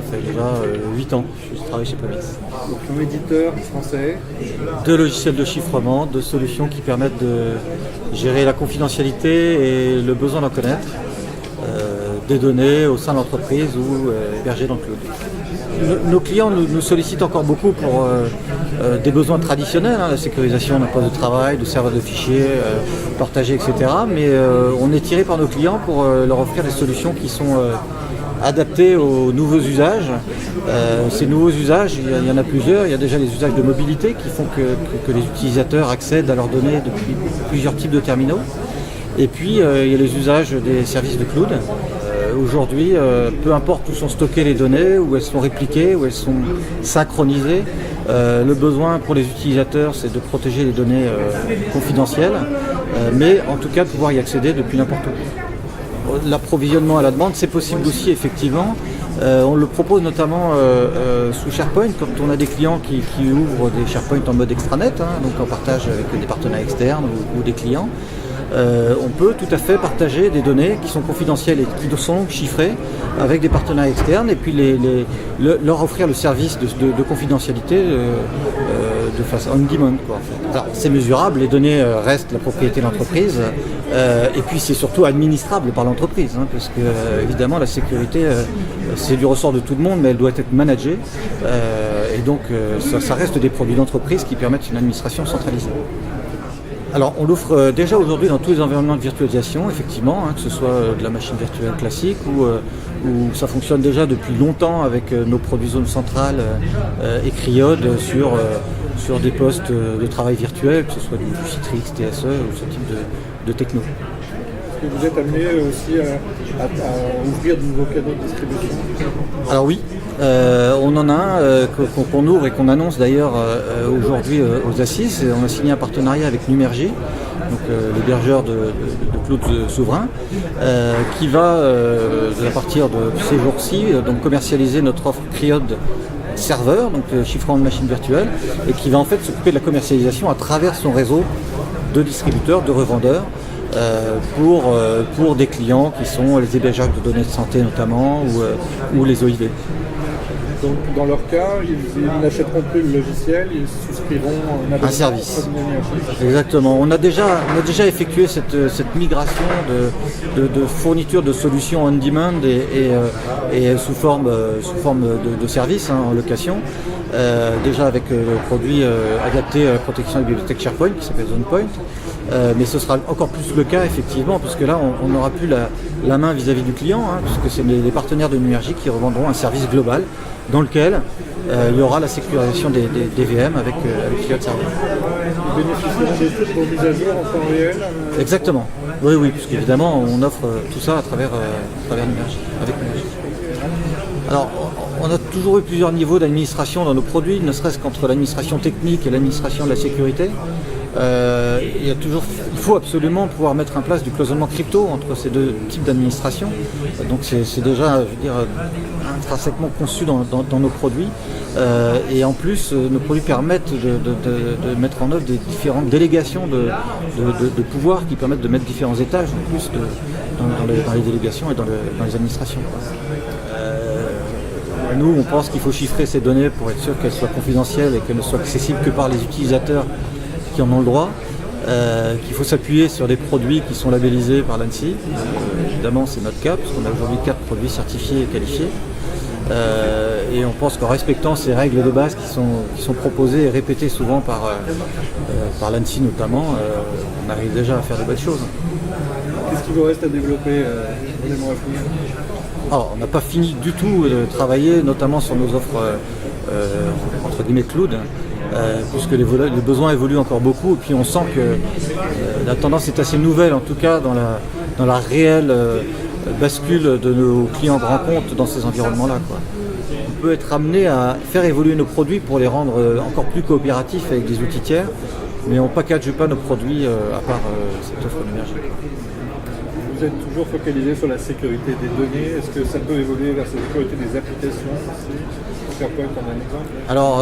fait déjà 8 ans que je travaille chez Pomix. Donc un éditeur français. De logiciels de chiffrement, de solutions qui permettent de gérer la confidentialité et le besoin d'en connaître des données au sein de l'entreprise ou hébergées dans le cloud. Nos clients nous sollicitent encore beaucoup pour des besoins traditionnels, la sécurisation d'un poste de travail, de serveurs de fichiers partagés, etc. Mais on est tiré par nos clients pour leur offrir des solutions qui sont adaptés aux nouveaux usages. Ces nouveaux usages, il y en a plusieurs. Il y a déjà les usages de mobilité qui font que les utilisateurs accèdent à leurs données depuis plusieurs types de terminaux. Et puis, il y a les usages des services de cloud. Aujourd'hui, peu importe où sont stockées les données, où elles sont répliquées, où elles sont synchronisées, le besoin pour les utilisateurs, c'est de protéger les données confidentielles, mais en tout cas de pouvoir y accéder depuis n'importe où. L'approvisionnement à la demande, c'est possible aussi effectivement. On le propose notamment sous SharePoint, quand on a des clients qui ouvrent des SharePoint en mode extranet, donc en partage avec des partenaires externes ou des clients. On peut tout à fait partager des données qui sont confidentielles et qui sont chiffrées avec des partenaires externes et puis leur offrir le service de confidentialité de façon on-demand, quoi, en fait. Alors c'est mesurable, les données restent la propriété de l'entreprise et puis c'est surtout administrable par l'entreprise, parce que évidemment la sécurité c'est du ressort de tout le monde, mais elle doit être managée et donc ça reste des produits d'entreprise qui permettent une administration centralisée. Alors on l'offre déjà aujourd'hui dans tous les environnements de virtualisation, effectivement, que ce soit de la machine virtuelle classique ou ça fonctionne déjà depuis longtemps avec nos produits zone centrale et Criod sur des postes de travail virtuel, que ce soit du Citrix, TSE ou ce type de techno. Est-ce que vous êtes amené aussi à ouvrir de nouveaux canaux de distribution? Alors oui, on en a un qu'on ouvre et qu'on annonce d'ailleurs aujourd'hui aux Assises. On a signé un partenariat avec Numergy, donc l'hébergeur de cloud souverain, qui va à partir de ces jours-ci donc commercialiser notre offre Criod serveur, donc chiffrement de machines virtuelles, et qui va en fait s'occuper de la commercialisation à travers son réseau de distributeurs, de revendeurs, pour des clients qui sont les hébergeurs de données de santé notamment ou les OIV. Donc dans leur cas, ils n'achèteront plus le logiciel, ils souscriront un service. Exactement. On a déjà effectué cette migration de fourniture de solutions on-demand et sous forme de service en location. Déjà avec le produit adapté à la protection de la bibliothèque SharePoint qui s'appelle ZonePoint. Mais ce sera encore plus le cas effectivement, puisque là on n'aura plus la main vis-à-vis du client, puisque c'est les partenaires de Numergy qui revendront un service global dans lequel il y aura la sécurisation des VM avec Criod Server. Vous bénéficierez de toutes vos mises à jour en temps réel Exactement. Oui, puisqu'évidemment on offre tout ça à travers Numergy, avec Numergy. Alors, on a toujours eu plusieurs niveaux d'administration dans nos produits, ne serait-ce qu'entre l'administration technique et l'administration de la sécurité. Il faut absolument pouvoir mettre en place du cloisonnement crypto entre ces deux types d'administration. Donc c'est déjà, je veux dire, intrinsèquement conçu dans nos produits. Et en plus, nos produits permettent de mettre en œuvre des différentes délégations de pouvoirs qui permettent de mettre différents étages en plus dans les délégations et dans les administrations. Nous, on pense qu'il faut chiffrer ces données pour être sûr qu'elles soient confidentielles et qu'elles ne soient accessibles que par les utilisateurs qui en ont le droit, qu'il faut s'appuyer sur des produits qui sont labellisés par l'ANSSI. Évidemment, c'est notre cas, puisqu'on a aujourd'hui 4 produits certifiés et qualifiés. Et on pense qu'en respectant ces règles de base qui sont proposées et répétées souvent par l'ANSSI notamment, on arrive déjà à faire de belles choses. Qu'est-ce qu'il vous reste à développer dans les mois à venir? Alors, on n'a pas fini du tout de travailler, notamment sur nos offres entre guillemets cloud, puisque les besoins évoluent encore beaucoup, et puis on sent que la tendance est assez nouvelle, en tout cas dans la réelle bascule de nos clients grand compte dans ces environnements-là, quoi. On peut être amené à faire évoluer nos produits pour les rendre encore plus coopératifs avec des outils tiers, mais on ne package pas nos produits à part cette offre numérique. Vous êtes toujours focalisé sur la sécurité des données. Est-ce que ça peut évoluer vers la sécurité des applications aussi? SharePoint en un exemple? Alors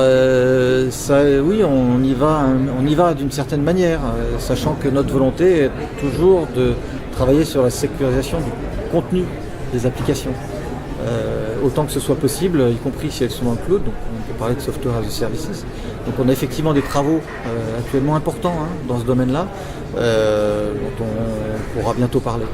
oui, on y va d'une certaine manière, sachant que notre volonté est toujours de travailler sur la sécurisation du contenu des applications. autant que ce soit possible, y compris si elles sont dans le cloud. Donc on peut parler de software as a services. Donc on a effectivement des travaux actuellement importants dans ce domaine-là, dont on pourra bientôt parler.